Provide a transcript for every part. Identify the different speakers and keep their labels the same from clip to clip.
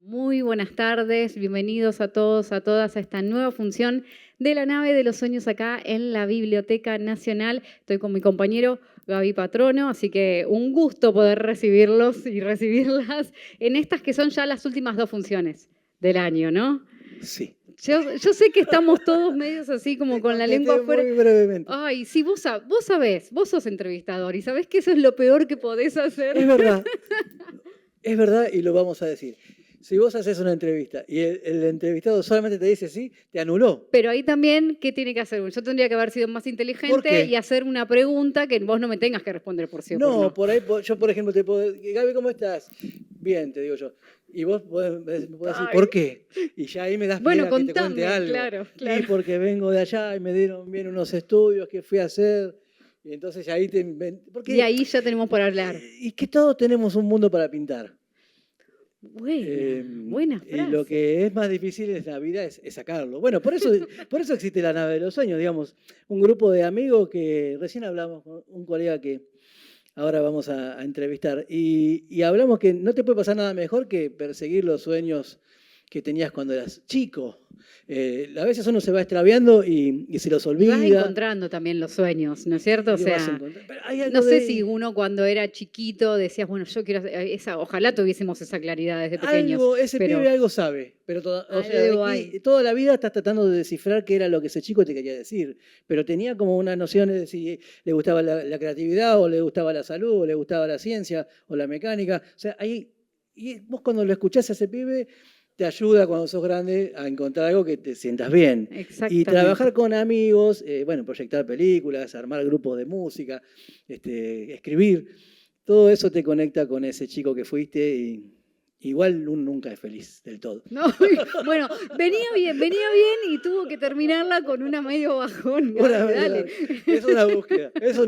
Speaker 1: Muy buenas tardes, bienvenidos a todos, a todas a esta nueva función de la nave de los sueños acá en la Biblioteca Nacional. Estoy con mi compañero Gaby Patrono, así que un gusto poder recibirlos y recibirlas en estas que son ya las últimas dos funciones del año, ¿no?
Speaker 2: Sí.
Speaker 1: Yo sé que estamos todos medios así como con la lengua afuera.
Speaker 2: Muy brevemente.
Speaker 1: Ay, sí, vos sabés, vos sos entrevistador y sabés que eso es lo peor que podés hacer.
Speaker 2: Es verdad y lo vamos a decir. Si vos haces una entrevista y el entrevistado solamente te dice sí, te anuló.
Speaker 1: Pero ahí también, ¿qué tiene que hacer? Yo tendría que haber sido más inteligente y hacer una pregunta que vos no me tengas que responder por sí o por no.
Speaker 2: No, por ahí, yo por ejemplo te puedo decir, Gaby, ¿cómo estás? Bien, te digo yo. Y vos me podés decir, ¿por qué? Y ya ahí me das pie a que te cuente algo.
Speaker 1: Claro.
Speaker 2: Y porque vengo de allá y me dieron bien unos estudios que fui a hacer. Y entonces ahí
Speaker 1: y ahí ya tenemos por hablar.
Speaker 2: Y que todos tenemos un mundo para pintar.
Speaker 1: Buena frase.
Speaker 2: Y lo que es más difícil en la vida es sacarlo. Bueno, por eso existe la nave de los sueños, digamos, un grupo de amigos que recién hablamos con un colega que ahora vamos a entrevistar y hablamos que no te puede pasar nada mejor que perseguir los sueños que tenías cuando eras chico. A veces uno se va extraviando y se los olvida.
Speaker 1: Y vas encontrando también los sueños, ¿no es cierto? O sea, no sé si uno cuando era chiquito decías, bueno, yo quiero esa, ojalá tuviésemos esa claridad desde pequeños.
Speaker 2: Pibe algo sabe, pero toda la vida estás tratando de descifrar qué era lo que ese chico te quería decir, pero tenía como una noción de si le gustaba la creatividad o le gustaba la salud o le gustaba la ciencia o la mecánica. O sea, y vos cuando lo escuchás a ese pibe te ayuda cuando sos grande a encontrar algo que te sientas bien. Y trabajar con amigos, proyectar películas, armar grupos de música, escribir, todo eso te conecta con ese chico que fuiste y igual uno nunca es feliz del todo.
Speaker 1: No, bueno, venía bien y tuvo que terminarla con una medio bajón. Dale.
Speaker 2: Es una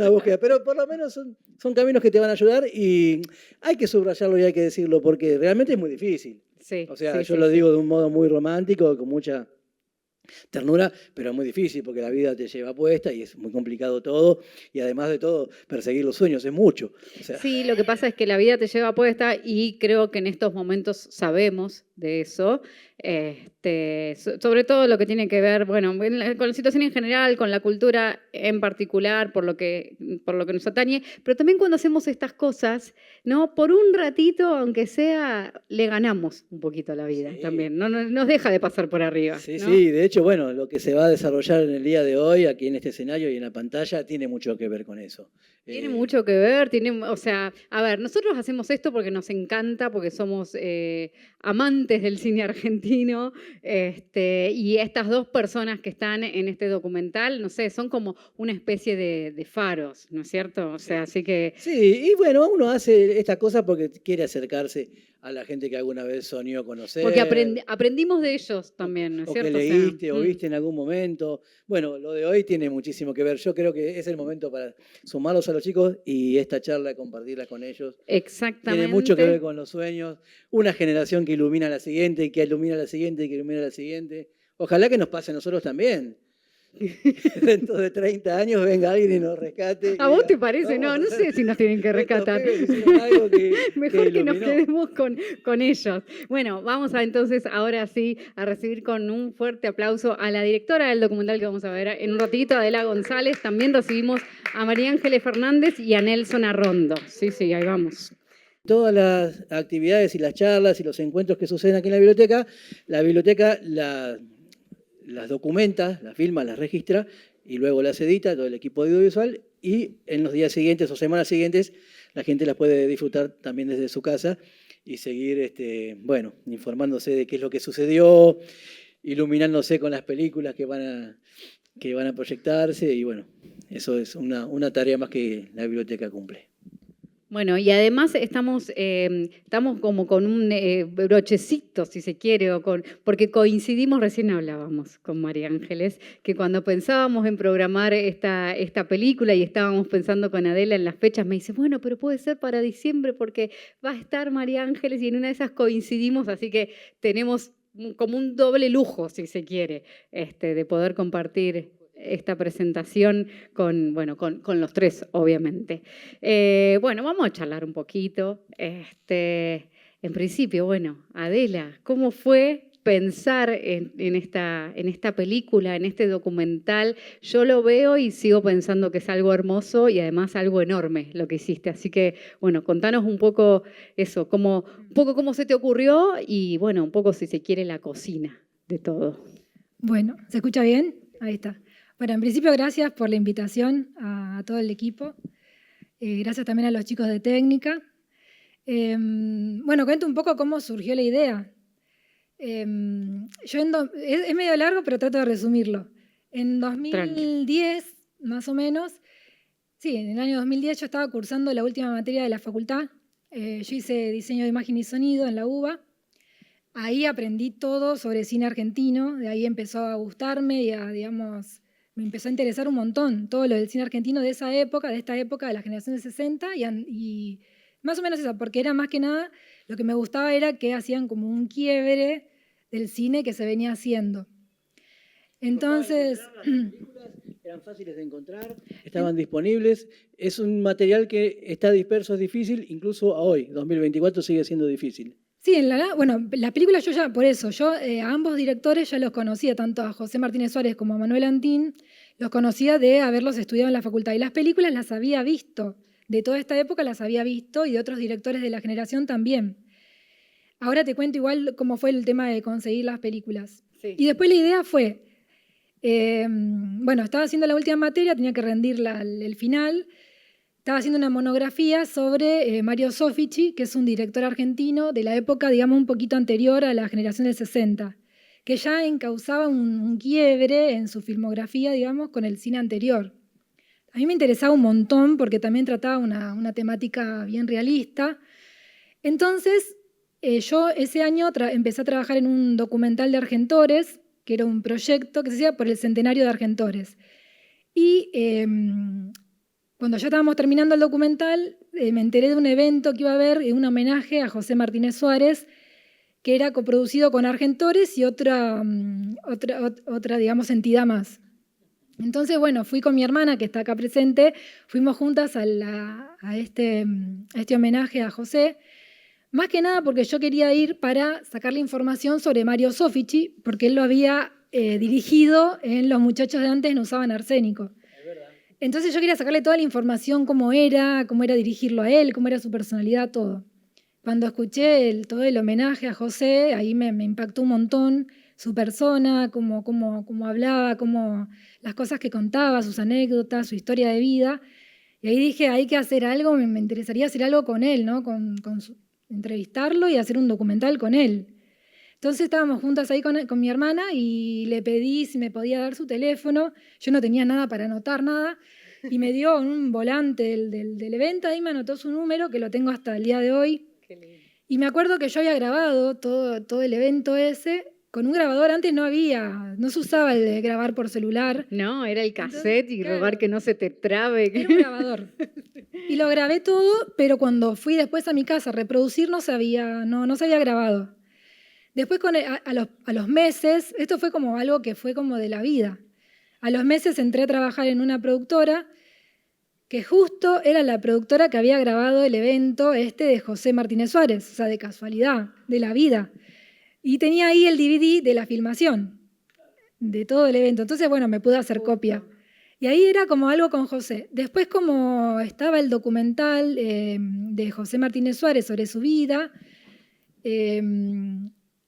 Speaker 2: búsqueda, pero por lo menos son caminos que te van a ayudar y hay que subrayarlo y hay que decirlo porque realmente es muy difícil.
Speaker 1: Sí,
Speaker 2: yo lo digo de un modo muy romántico, con mucha ternura, pero es muy difícil porque la vida te lleva puesta y es muy complicado todo y además de todo perseguir los sueños es mucho.
Speaker 1: Sí, lo que pasa es que la vida te lleva puesta y creo que en estos momentos sabemos de eso, sobre todo lo que tiene que ver, con la situación en general, con la cultura en particular, por lo que nos atañe, pero también cuando hacemos estas cosas, ¿no? Por un ratito, aunque sea, le ganamos un poquito a la vida también, no nos deja de pasar por arriba.
Speaker 2: Sí,
Speaker 1: ¿no?
Speaker 2: Sí, de hecho, lo que se va a desarrollar en el día de hoy, aquí en este escenario y en la pantalla, tiene mucho que ver con eso.
Speaker 1: Tiene mucho que ver, a ver, nosotros hacemos esto porque nos encanta, porque somos amantes del cine argentino, y estas dos personas que están en este documental, no sé, son como una especie de faros, ¿no es cierto? O sea, así que...
Speaker 2: Sí, y uno hace esta cosa porque quiere acercarse a la gente que alguna vez soñó conocer.
Speaker 1: Porque aprendimos de ellos también, ¿no es cierto?
Speaker 2: O que leíste o viste en algún momento. Bueno, lo de hoy tiene muchísimo que ver. Yo creo que es el momento para sumarlos a los chicos y esta charla compartirla con ellos.
Speaker 1: Exactamente.
Speaker 2: Tiene mucho que ver con los sueños. Una generación que ilumina a la siguiente, que ilumina a la siguiente, que ilumina a la siguiente. Ojalá que nos pase a nosotros también. Dentro de 30 años venga alguien y nos rescate.
Speaker 1: ¿A vos te parece? No sé si nos tienen que rescatar. Mejor que nos quedemos con ellos. Bueno, vamos entonces ahora sí a recibir con un fuerte aplauso a la directora del documental que vamos a ver en un ratito, Adela González. También recibimos a María Ángeles Fernández y a Nelson Arrondo. Sí, ahí vamos.
Speaker 2: Todas las actividades y las charlas y los encuentros que suceden aquí en la biblioteca las documenta, las filma, las registra y luego las edita todo el equipo audiovisual y en los días siguientes o semanas siguientes la gente las puede disfrutar también desde su casa y seguir informándose de qué es lo que sucedió, iluminándose con las películas que van a proyectarse y eso es una tarea más que la biblioteca cumple.
Speaker 1: Bueno, y además estamos como con un brochecito, si se quiere, porque coincidimos, recién hablábamos con María Ángeles, que cuando pensábamos en programar esta película y estábamos pensando con Adela en las fechas, me dice, bueno, pero puede ser para diciembre porque va a estar María Ángeles y en una de esas coincidimos, así que tenemos como un doble lujo, si se quiere, de poder compartir esta presentación con los tres, obviamente. Vamos a charlar un poquito. en principio, bueno, Adela, ¿cómo fue pensar en esta película, en este documental? Yo lo veo y sigo pensando que es algo hermoso y además algo enorme lo que hiciste. Así que, bueno, contanos un poco eso, un poco cómo se te ocurrió y, bueno, un poco, si se quiere, la cocina de todo.
Speaker 3: Bueno, ¿se escucha bien? Ahí está. Bueno, en principio, gracias por la invitación a todo el equipo. Gracias también a los chicos de técnica. Bueno, cuento un poco cómo surgió la idea. Es medio largo, pero trato de resumirlo. En 2010, más o menos, sí, en el año 2010 yo estaba cursando la última materia de la facultad. Yo hice diseño de imagen y sonido en la UBA. Ahí aprendí todo sobre cine argentino, de ahí empezó a gustarme y me empezó a interesar un montón todo lo del cine argentino de esta época, de la generación del 60, y más o menos eso, porque era más que nada, lo que me gustaba era que hacían como un quiebre del cine que se venía haciendo. Entonces...
Speaker 2: Eran fáciles de encontrar, estaban disponibles. Es un material que está disperso, es difícil, incluso a hoy, 2024, sigue siendo difícil.
Speaker 3: Sí, bueno, las películas yo a ambos directores ya los conocía, tanto a José Martínez Suárez como a Manuel Antín, los conocía de haberlos estudiado en la facultad. Y las películas las había visto, de toda esta época las había visto y de otros directores de la generación también. Ahora te cuento igual cómo fue el tema de conseguir las películas. Sí. Y después la idea fue, bueno, estaba haciendo la última materia, tenía que rendir el final. Estaba haciendo una monografía sobre Mario Soffici, que es un director argentino de la época, digamos, un poquito anterior a la generación del 60, que ya encauzaba un quiebre en su filmografía, digamos, con el cine anterior. A mí me interesaba un montón porque también trataba una temática bien realista. Entonces, yo ese año empecé a trabajar en un documental de Argentores, que era un proyecto que se hacía por el centenario de Argentores. Y... cuando ya estábamos terminando el documental, me enteré de un evento que iba a haber, un homenaje a José Martínez Suárez, que era coproducido con Argentores y otra digamos, entidad más. Entonces, bueno, fui con mi hermana, que está acá presente, fuimos juntas a este homenaje a José, más que nada porque yo quería ir para sacarle información sobre Mario Soffici, porque él lo había dirigido en Los muchachos de antes no usaban arsénico. Entonces yo quería sacarle toda la información, cómo era dirigirlo a él, cómo era su personalidad, todo. Cuando escuché todo el homenaje a José, ahí me impactó un montón su persona, cómo hablaba, las cosas que contaba, sus anécdotas, su historia de vida. Y ahí dije, hay que hacer algo, me interesaría hacer algo con él, ¿no? Entrevistarlo y hacer un documental con él. Entonces estábamos juntas ahí con mi hermana y le pedí si me podía dar su teléfono. Yo no tenía nada para anotar nada y me dio un volante del evento, ahí me anotó su número, que lo tengo hasta el día de hoy. Y me acuerdo que yo había grabado todo el evento ese con un grabador. Antes no se usaba el de grabar por celular.
Speaker 1: No, era el cassette. Entonces, y rogar, claro, que no se te trabe.
Speaker 3: Era un grabador. Y lo grabé todo, pero cuando fui después a mi casa a reproducir no se había grabado. Después a los meses, esto fue como algo que fue como de la vida. A los meses entré a trabajar en una productora que justo era la productora que había grabado el evento de José Martínez Suárez, o sea, de casualidad, de la vida. Y tenía ahí el DVD de la filmación, de todo el evento. Entonces, bueno, me pude hacer copia. Y ahí era como algo con José. Después, como estaba el documental de José Martínez Suárez sobre su vida,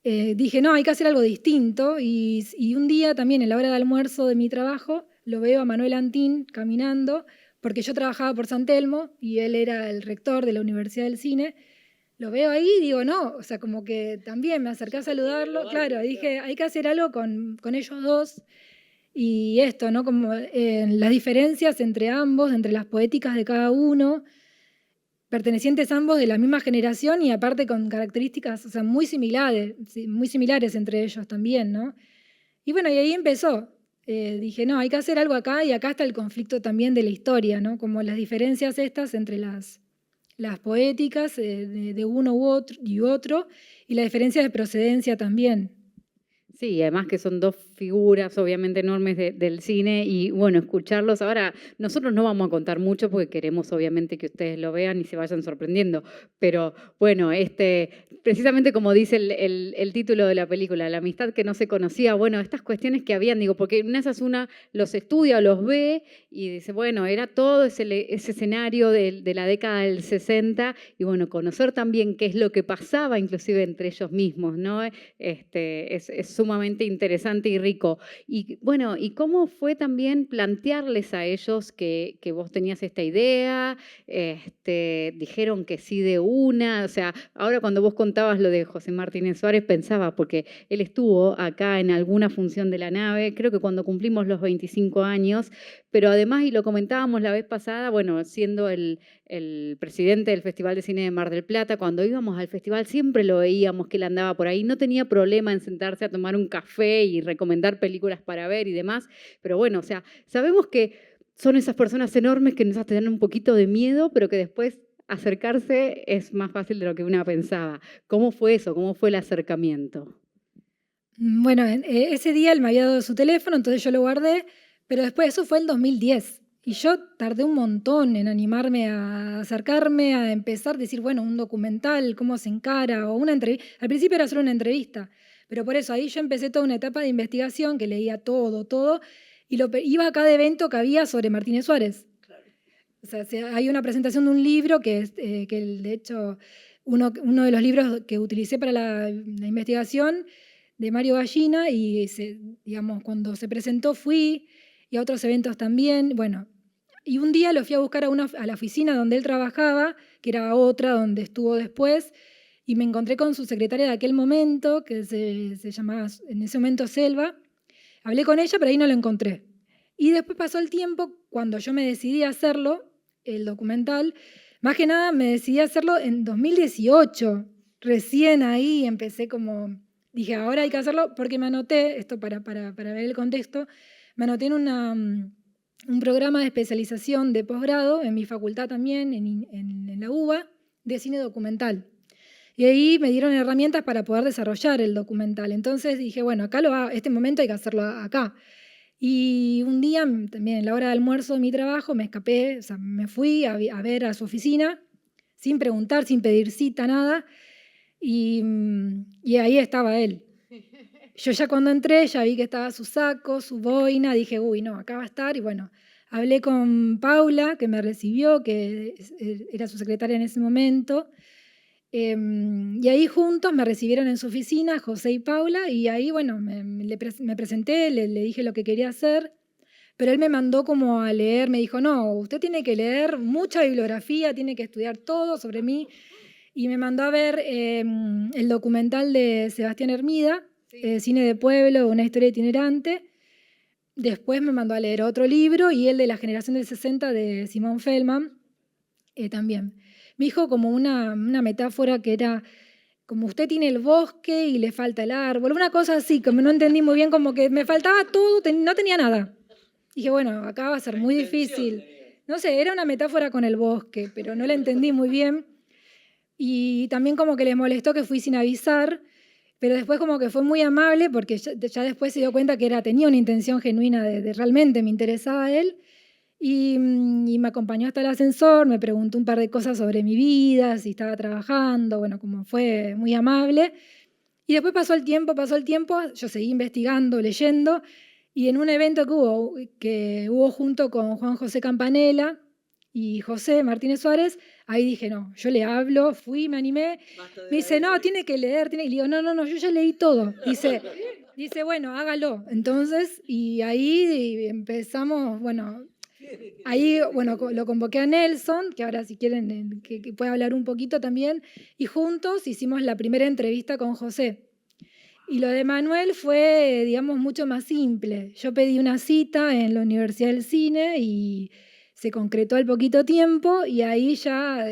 Speaker 3: dije, no, hay que hacer algo distinto. Y un día también, en la hora de almuerzo de mi trabajo, lo veo a Manuel Antín caminando, porque yo trabajaba por San Telmo y él era el rector de la Universidad del Cine. Lo veo ahí y digo, no, o sea, como que también me acerqué a saludarlo. Claro, dije, hay que hacer algo con ellos dos. Y esto, ¿no? Como las diferencias entre ambos, entre las poéticas de cada uno, pertenecientes ambos de la misma generación y aparte con características, o sea, muy similares entre ellos también, ¿no? Y bueno, y ahí empezó. Dije, no, hay que hacer algo acá, y acá está el conflicto también de la historia, ¿no? Como las diferencias estas entre las poéticas de uno y otro, y la diferencia de procedencia también.
Speaker 1: Sí, y además que son dos figuras obviamente enormes del cine y bueno, escucharlos. Ahora, nosotros no vamos a contar mucho porque queremos obviamente que ustedes lo vean y se vayan sorprendiendo, pero bueno, precisamente como dice el título de la película, la amistad que no se conocía, bueno, estas cuestiones que habían, digo, porque en esas una los estudia, los ve y dice, bueno, era todo ese escenario de la década del 60 y bueno, conocer también qué es lo que pasaba inclusive entre ellos mismos, ¿no? Es sumamente interesante y rico. Y bueno, ¿y cómo fue también plantearles a ellos que vos tenías esta idea? Dijeron que sí de una, o sea, ahora cuando vos contabas lo de José Martínez Suárez pensaba, porque él estuvo acá en alguna función de la nave, creo que cuando cumplimos los 25 años, pero además, y lo comentábamos la vez pasada, bueno, siendo el presidente del Festival de Cine de Mar del Plata, cuando íbamos al festival siempre lo veíamos que él andaba por ahí, no tenía problema en sentarse a tomar un café y recomendar películas para ver y demás, pero bueno, o sea, sabemos que son esas personas enormes que nos hacen un poquito de miedo, pero que después acercarse es más fácil de lo que una pensaba. ¿Cómo fue eso? ¿Cómo fue el acercamiento?
Speaker 3: Bueno, ese día él me había dado su teléfono, entonces yo lo guardé, pero después eso fue el 2010. Y yo tardé un montón en animarme a acercarme, a empezar a decir, bueno, un documental, cómo se encara, o una entrevista. Al principio era solo una entrevista, pero por eso ahí yo empecé toda una etapa de investigación que leía todo, y iba a cada evento que había sobre Martínez Suárez. Claro. O sea, hay una presentación de un libro que de hecho, uno de los libros que utilicé para la investigación de Mario Gallina, y digamos, cuando se presentó fui, y a otros eventos también, bueno. Y un día lo fui a buscar a la oficina donde él trabajaba, que era otra donde estuvo después, y me encontré con su secretaria de aquel momento, que se llamaba en ese momento Selva. Hablé con ella, pero ahí no lo encontré. Y después pasó el tiempo, cuando yo me decidí a hacerlo, el documental, más que nada me decidí a hacerlo en 2018. Recién ahí empecé como, dije, ahora hay que hacerlo, porque me anoté, esto para ver el contexto, me anoté en un programa de especialización de posgrado en mi facultad también, en la UBA, de cine documental. Y ahí me dieron herramientas para poder desarrollar el documental. Entonces dije, bueno, este momento hay que hacerlo acá. Y un día, también en la hora de almuerzo de mi trabajo, me escapé, o sea, me fui a ver a su oficina, sin preguntar, sin pedir cita, nada. Y ahí estaba él. Yo ya cuando entré, ya vi que estaba su saco, su boina, dije, uy, no, acá va a estar. Y bueno, hablé con Paula, que me recibió, que era su secretaria en ese momento. Y ahí juntos me recibieron en su oficina, José y Paula, y ahí, bueno, me presenté, le dije lo que quería hacer, pero él me mandó como a leer, me dijo, no, usted tiene que leer mucha bibliografía, tiene que estudiar todo sobre mí, y me mandó a ver el documental de Sebastián Hermida, Cine de Pueblo, una historia itinerante. Después me mandó a leer otro libro, y el de La generación del 60 de Simón Feldman, también. Me dijo como una metáfora que era como usted tiene el bosque y le falta el árbol, una cosa así, como no entendí muy bien, como que me faltaba todo, no tenía nada. Dije, bueno, acá va a ser muy difícil. No sé, era una metáfora con el bosque, pero no la entendí muy bien. Y también como que les molestó que fui sin avisar, pero después como que fue muy amable porque ya después se dio cuenta que tenía una intención genuina de realmente me interesaba a él. Y me acompañó hasta el ascensor, me preguntó un par de cosas sobre mi vida, si estaba trabajando, bueno, como fue muy amable. Y después pasó el tiempo, yo seguí investigando, leyendo, y en un evento que hubo junto con Juan José Campanella y José Martínez Suárez, ahí dije, no, yo le hablo, fui, me animé. Me dice, no, tiene que leer, y le digo, no, yo ya leí todo. Dice, bueno, hágalo. Entonces, y ahí empezamos, bueno, ahí, bueno, lo convoqué a Nelson, que ahora si quieren que pueda hablar un poquito también, y juntos hicimos la primera entrevista con José. Y lo de Manuel fue, digamos, mucho más simple. Yo pedí una cita en la Universidad del Cine y se concretó al poquito tiempo, y ahí ya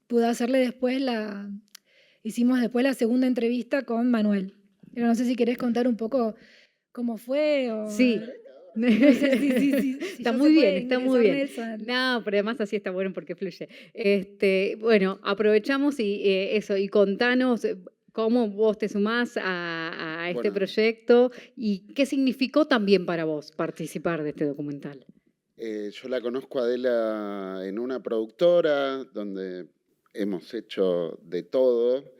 Speaker 3: pude hacerle después hicimos después la segunda entrevista con Manuel. Pero no sé si querés contar un poco cómo fue o...
Speaker 1: Sí.
Speaker 3: No sé si
Speaker 1: está muy bien, está muy bien.
Speaker 3: Nelson.
Speaker 1: No, pero además así está bueno porque fluye. Bueno, aprovechamos y eso, y contanos, ¿Cómo vos te sumás a este
Speaker 4: Bueno,
Speaker 1: proyecto y qué significó también para vos participar de este documental?
Speaker 4: yo la conozco a Adela en una productora donde hemos hecho de todo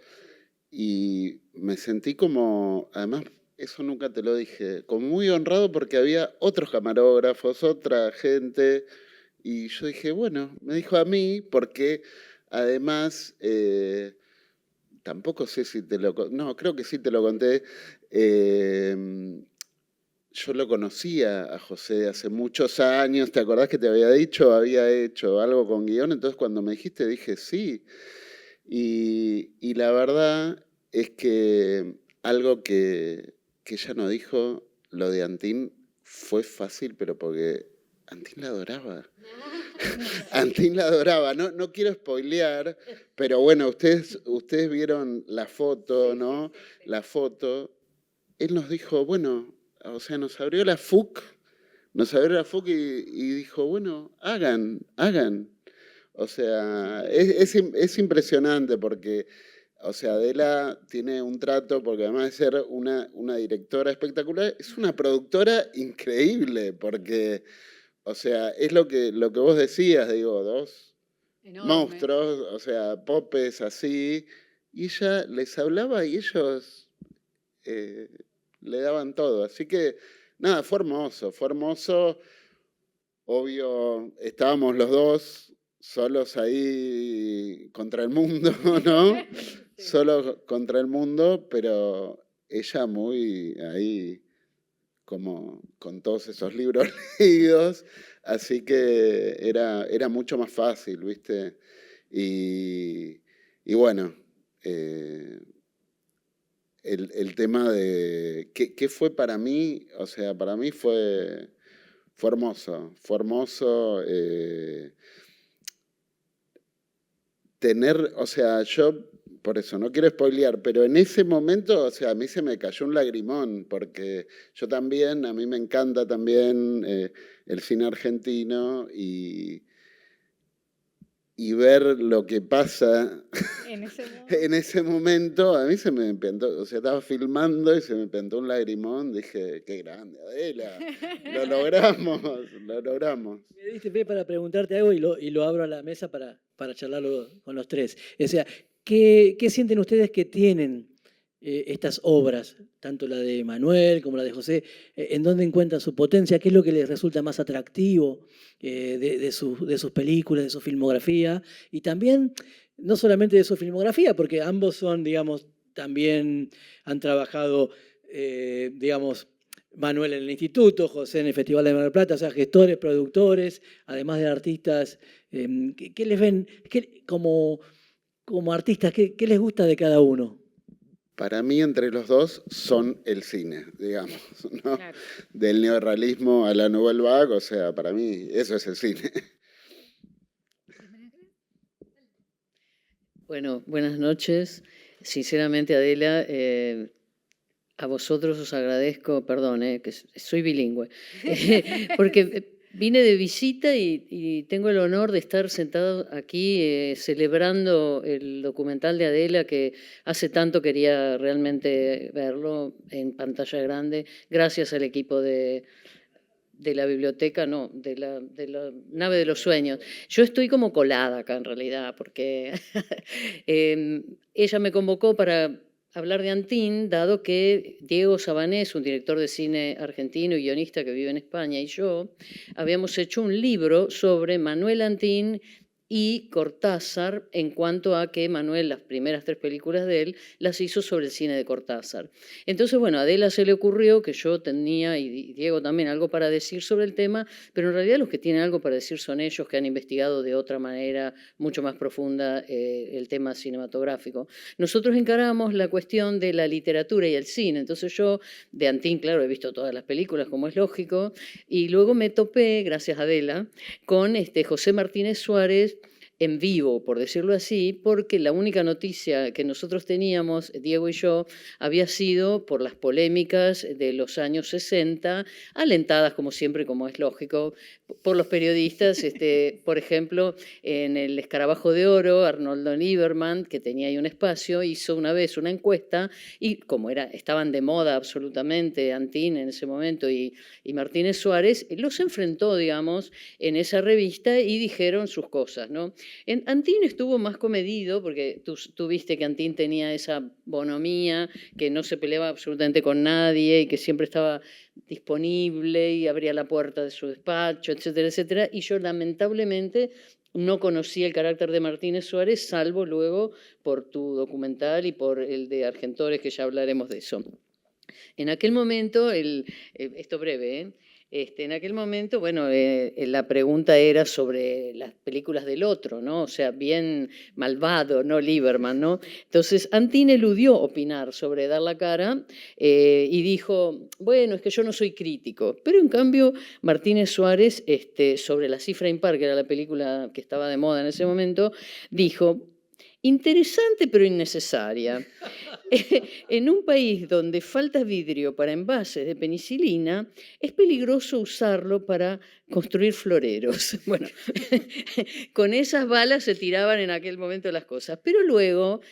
Speaker 4: y me sentí como, además, eso nunca te lo dije, como muy honrado porque había otros camarógrafos, otra gente, y yo dije, bueno, me dijo a mí porque además, tampoco sé si te lo, no, creo que sí te lo conté, eh, yo lo conocía a José hace muchos años, ¿te acordás que te había dicho? Había hecho algo con guión, entonces cuando me dijiste dije sí. Y la verdad es que algo que ella no dijo, lo de Antín, fue fácil, pero porque Antín la adoraba. Antín la adoraba, no, no quiero spoilear, pero bueno, ustedes vieron la foto, ¿no? La foto. Él nos dijo, bueno, o sea, nos abrió la FUC y dijo, bueno, hagan. O sea, es impresionante porque, o sea, Adela tiene un trato, porque además de ser una directora espectacular, es una productora increíble, porque, o sea, es lo que vos decías, digo, dos
Speaker 1: Enorme.
Speaker 4: monstruos, o sea, popes así, y ella les hablaba y ellos eh, le daban todo. Así que, nada, fue hermoso. Obvio, estábamos los dos solos ahí contra el mundo, ¿no? Solos contra el mundo, pero ella muy ahí, como con todos esos libros leídos, así que era mucho más fácil, ¿viste? Y bueno, eh, el tema de qué fue para mí, o sea, para mí fue hermoso tener, o sea, yo por eso no quiero spoilear, pero en ese momento, o sea, a mí se me cayó un lagrimón, porque yo también, a mí me encanta también el cine argentino y ver lo que pasa
Speaker 1: En ese momento.
Speaker 4: en ese momento, a mí se me empezó, o sea, estaba filmando y se me empezó un lagrimón, dije, qué grande, Adela, lo logramos, lo logramos.
Speaker 2: Me diste pie para preguntarte algo y lo abro a la mesa para charlarlo con los tres. O sea, ¿qué sienten ustedes que tienen estas obras, tanto la de Manuel como la de José? ¿En dónde encuentran su potencia? ¿Qué es lo que les resulta más atractivo de sus películas, de su filmografía? Y también, no solamente de su filmografía, porque ambos son, digamos, también han trabajado, digamos, Manuel en el Instituto, José en el Festival de Mar del Plata, o sea, gestores, productores, además de artistas. ¿Qué les ven como artistas? ¿Qué les gusta de cada uno?
Speaker 4: Para mí, entre los dos, son el cine, digamos, ¿no?
Speaker 1: Claro.
Speaker 4: Del neorrealismo a la Nouvelle Vague, o sea, para mí eso es el cine.
Speaker 5: Bueno, buenas noches. Sinceramente, Adela, a vosotros os agradezco, perdón, que soy bilingüe, porque vine de visita y tengo el honor de estar sentado aquí celebrando el documental de Adela, que hace tanto quería realmente verlo en pantalla grande, gracias al equipo de la biblioteca, no, de la nave de los sueños. Yo estoy como colada acá en realidad, porque ella me convocó para hablar de Antín, dado que Diego Sabanés, un director de cine argentino y guionista que vive en España, y yo habíamos hecho un libro sobre Manuel Antín y Cortázar, en cuanto a que Manuel, las primeras 3 películas de él, las hizo sobre el cine de Cortázar. Entonces, bueno, a Adela se le ocurrió que yo tenía, y Diego también, algo para decir sobre el tema, pero en realidad los que tienen algo para decir son ellos, que han investigado de otra manera mucho más profunda el tema cinematográfico. Nosotros encaramos la cuestión de la literatura y el cine, entonces yo, de Antín, claro, he visto todas las películas, como es lógico, y luego me topé, gracias a Adela, con José Martínez Suárez, en vivo, por decirlo así, porque la única noticia que nosotros teníamos, Diego y yo, había sido por las polémicas de los años 60, alentadas, como siempre, como es lógico, por los periodistas. Por ejemplo, en el Escarabajo de Oro, Arnoldo Lieberman, que tenía ahí un espacio, hizo una vez una encuesta y como estaban de moda absolutamente Antín en ese momento y Martínez Suárez, los enfrentó, digamos, en esa revista y dijeron sus cosas, ¿no? Antín estuvo más comedido porque tú viste que Antín tenía esa bonomía, que no se peleaba absolutamente con nadie y que siempre estaba disponible y abría la puerta de su despacho, etcétera, etcétera. Y yo lamentablemente no conocía el carácter de Martínez Suárez, salvo luego por tu documental y por el de Argentores, que ya hablaremos de eso. En aquel momento, esto breve, en aquel momento, bueno, la pregunta era sobre las películas del otro, ¿no? O sea, bien malvado, ¿no? Lieberman, ¿no? Entonces, Antín eludió opinar sobre Dar la cara y dijo, bueno, es que yo no soy crítico. Pero en cambio, Martínez Suárez, sobre La cifra impar, que era la película que estaba de moda en ese momento, dijo, interesante pero innecesaria. En un país donde falta vidrio para envases de penicilina, es peligroso usarlo para construir floreros. Bueno, con esas balas se tiraban en aquel momento las cosas. Pero luego,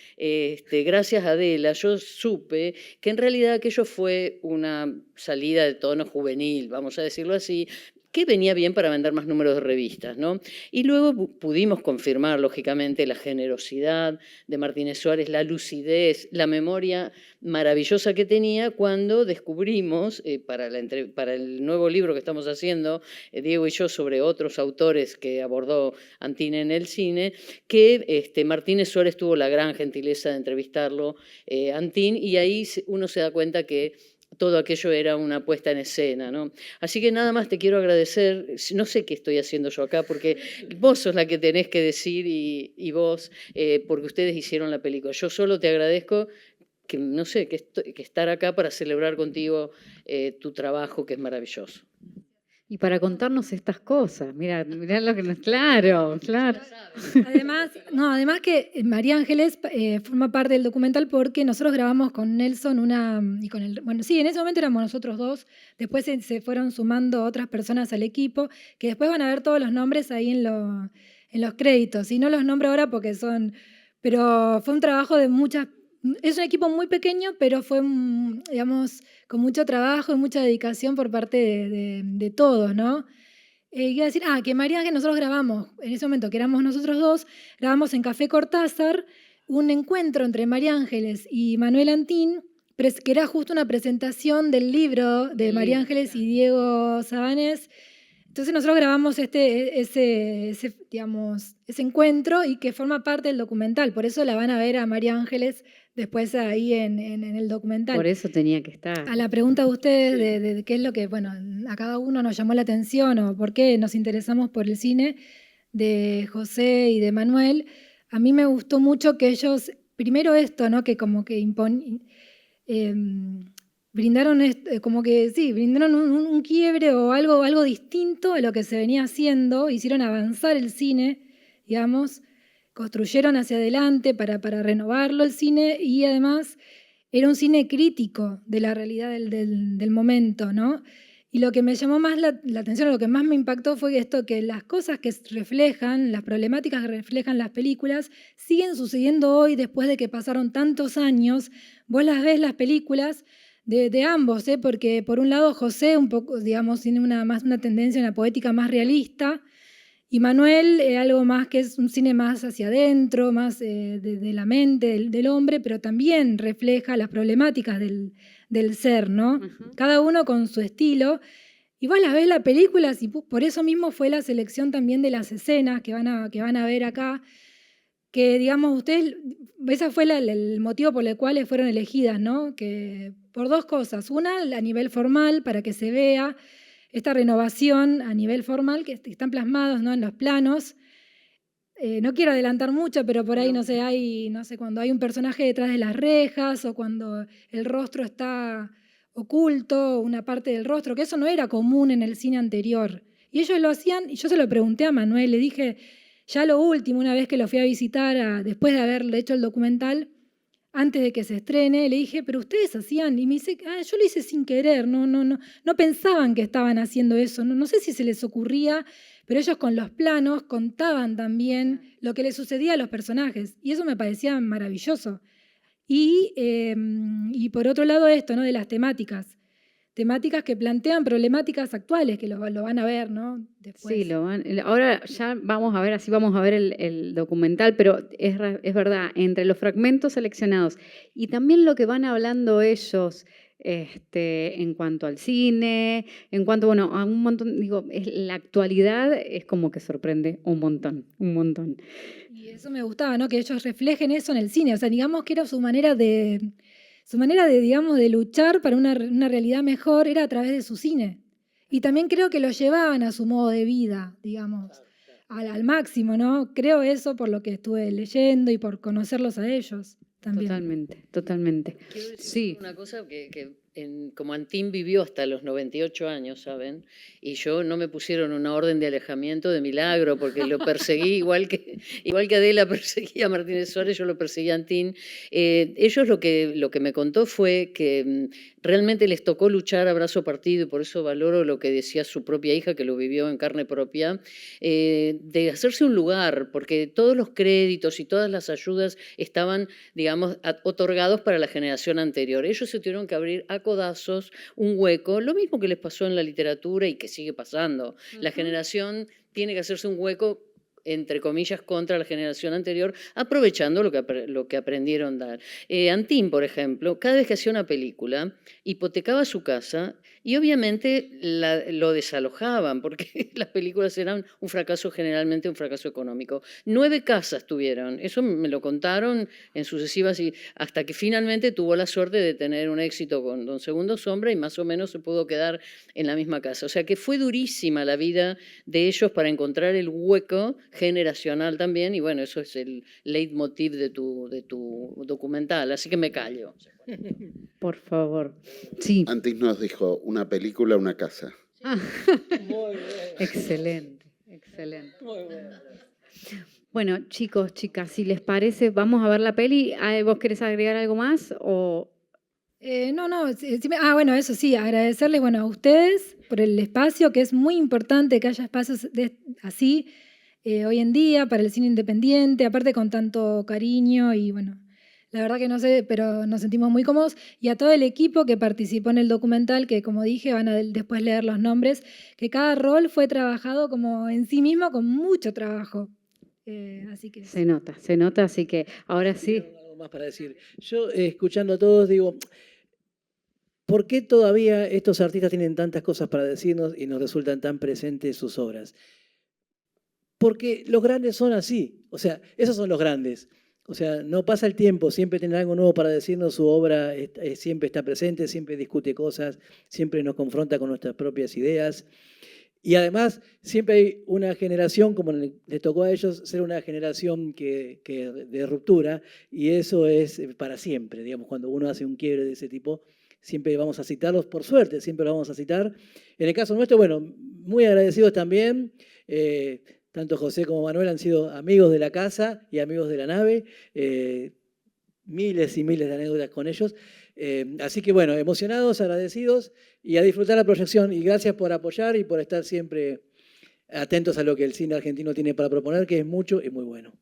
Speaker 5: gracias a Adela, yo supe que en realidad aquello fue una salida de tono juvenil, vamos a decirlo así, que venía bien para vender más números de revistas, ¿no? Y luego pudimos confirmar, lógicamente, la generosidad de Martínez Suárez, la lucidez, la memoria maravillosa que tenía cuando descubrimos, para el nuevo libro que estamos haciendo, Diego y yo, sobre otros autores que abordó Antín en el cine, que Martínez Suárez tuvo la gran gentileza de entrevistarlo, Antín, y ahí uno se da cuenta que todo aquello era una puesta en escena, ¿no? Así que nada más te quiero agradecer. No sé qué estoy haciendo yo acá, porque vos sos la que tenés que decir y vos, porque ustedes hicieron la película. Yo solo te agradezco que, no sé, que estar acá para celebrar contigo tu trabajo, que es maravilloso.
Speaker 1: Y para contarnos estas cosas, mirá lo que nos... Claro.
Speaker 3: Además que María Ángeles forma parte del documental porque nosotros grabamos con Nelson bueno, sí, en ese momento éramos nosotros dos, después se fueron sumando otras personas al equipo, que después van a ver todos los nombres ahí en los créditos, y no los nombro ahora porque pero fue un trabajo de muchas. Es un equipo muy pequeño, pero fue, digamos, con mucho trabajo y mucha dedicación por parte de todos, ¿no? Iba a decir, que María Ángel, nosotros grabamos, en ese momento que éramos nosotros dos, grabamos en Café Cortázar un encuentro entre María Ángeles y Manuel Antín, que era justo una presentación del libro de María Ángeles y Diego Sabanés. Entonces nosotros grabamos ese encuentro y que forma parte del documental. Por eso la van a ver a María Ángeles después ahí en el documental.
Speaker 1: Por eso tenía que estar.
Speaker 3: A la pregunta de ustedes de qué es lo que, bueno, a cada uno nos llamó la atención o por qué nos interesamos por el cine de José y de Manuel, a mí me gustó mucho que ellos, primero esto, ¿no? Que como que brindaron un quiebre o algo distinto a lo que se venía haciendo, hicieron avanzar el cine, digamos, construyeron hacia adelante para renovarlo el cine, y además era un cine crítico de la realidad del momento, ¿no? Y lo que me llamó más la atención, lo que más me impactó fue esto, que las cosas que reflejan, las problemáticas que reflejan las películas, siguen sucediendo hoy después de que pasaron tantos años. Vos las ves, las películas de ambos, porque por un lado José un poco, digamos, tiene una tendencia, una poética más realista, y Manuel algo más que es un cine más hacia adentro, más de la mente del hombre, pero también refleja las problemáticas del ser, ¿no? Uh-huh. Cada uno con su estilo. Y vos las ves las películas y por eso mismo fue la selección también de las escenas que van a ver acá, que digamos ustedes, ese fue el motivo por el cual fueron elegidas, ¿no? Que por dos cosas. Una, a nivel formal, para que se vea esta renovación a nivel formal, que están plasmados, ¿no? En los planos. No quiero adelantar mucho, pero por ahí, no sé, cuando hay un personaje detrás de las rejas o cuando el rostro está oculto, una parte del rostro, que eso no era común en el cine anterior. Y ellos lo hacían, y yo se lo pregunté a Manuel, le dije, ya lo último, una vez que lo fui a visitar, después de haberle hecho el documental, antes de que se estrene, le dije, pero ustedes hacían, y me dice, yo lo hice sin querer, no pensaban que estaban haciendo eso, no sé si se les ocurría, pero ellos con los planos contaban también lo que les sucedía a los personajes, y eso me parecía maravilloso. Y por otro lado esto, ¿no? De las temáticas que plantean problemáticas actuales, que lo van a ver, ¿no? Después.
Speaker 1: Sí, ahora ya vamos a ver, así vamos a ver el documental, pero es verdad, entre los fragmentos seleccionados y también lo que van hablando ellos en cuanto al cine, en cuanto, bueno, a un montón, digo, la actualidad es como que sorprende un montón.
Speaker 3: Y eso me gustaba, ¿no? Que ellos reflejen eso en el cine, o sea, digamos que era su manera de digamos, de luchar para una realidad mejor era a través de su cine. Y también creo que lo llevaban a su modo de vida, digamos, al máximo, ¿no? Creo eso por lo que estuve leyendo y por conocerlos a ellos también.
Speaker 1: Totalmente.
Speaker 5: Quiero decir
Speaker 1: Sí.
Speaker 5: una cosa como Antín vivió hasta los 98 años, ¿saben? Y yo no me pusieron una orden de alejamiento de milagro, porque lo perseguí igual que Adela perseguía a Martínez Suárez, yo lo perseguí a Antín. Ellos lo que me contó fue que realmente les tocó luchar a brazo partido, y por eso valoro lo que decía su propia hija, que lo vivió en carne propia, de hacerse un lugar, porque todos los créditos y todas las ayudas estaban, digamos, otorgados para la generación anterior. Ellos se tuvieron que abrir a codazos un hueco, lo mismo que les pasó en la literatura y que sigue pasando. La generación tiene que hacerse un hueco, entre comillas, contra la generación anterior, aprovechando lo que aprendieron dar. Antín, por ejemplo, cada vez que hacía una película, hipotecaba su casa y obviamente lo desalojaban, porque las películas eran un fracaso, generalmente un fracaso económico. 9 casas tuvieron, eso me lo contaron en sucesivas, hasta que finalmente tuvo la suerte de tener un éxito con Don Segundo Sombra y más o menos se pudo quedar en la misma casa. O sea que fue durísima la vida de ellos para encontrar el hueco generacional también, y bueno, eso es el leitmotiv de tu documental, así que me callo.
Speaker 1: Por favor. Sí.
Speaker 4: Antes nos dijo, una película, una casa.
Speaker 2: Muy bien.
Speaker 1: Excelente.
Speaker 2: Muy bien.
Speaker 1: Bueno, chicos, chicas, si les parece, vamos a ver la peli. ¿Vos querés agregar algo más?
Speaker 3: No. Bueno, eso sí, agradecerles, bueno, a ustedes por el espacio, que es muy importante que haya espacios así hoy en día para el cine independiente, aparte con tanto cariño y bueno, la verdad que no sé, pero nos sentimos muy cómodos, y a todo el equipo que participó en el documental, que como dije, van a después leer los nombres, que cada rol fue trabajado como en sí mismo con mucho trabajo. Así que
Speaker 1: se nota, así que ahora sí.
Speaker 2: Algo más para decir. Yo, escuchando a todos, digo, ¿por qué todavía estos artistas tienen tantas cosas para decirnos y nos resultan tan presentes sus obras? Porque los grandes son así, o sea, esos son los grandes. O sea, no pasa el tiempo, siempre tienen algo nuevo para decirnos, su obra siempre está presente, siempre discute cosas, siempre nos confronta con nuestras propias ideas. Y además, siempre hay una generación, como les tocó a ellos, ser una generación de ruptura, y eso es para siempre. Digamos, cuando uno hace un quiebre de ese tipo, siempre vamos a citarlos, por suerte, siempre los vamos a citar. En el caso nuestro, bueno, muy agradecidos también. Tanto José como Manuel han sido amigos de la casa y amigos de la nave. Miles y miles de anécdotas con ellos. Así que bueno, emocionados, agradecidos y a disfrutar la proyección. Y gracias por apoyar y por estar siempre atentos a lo que el cine argentino tiene para proponer, que es mucho y muy bueno.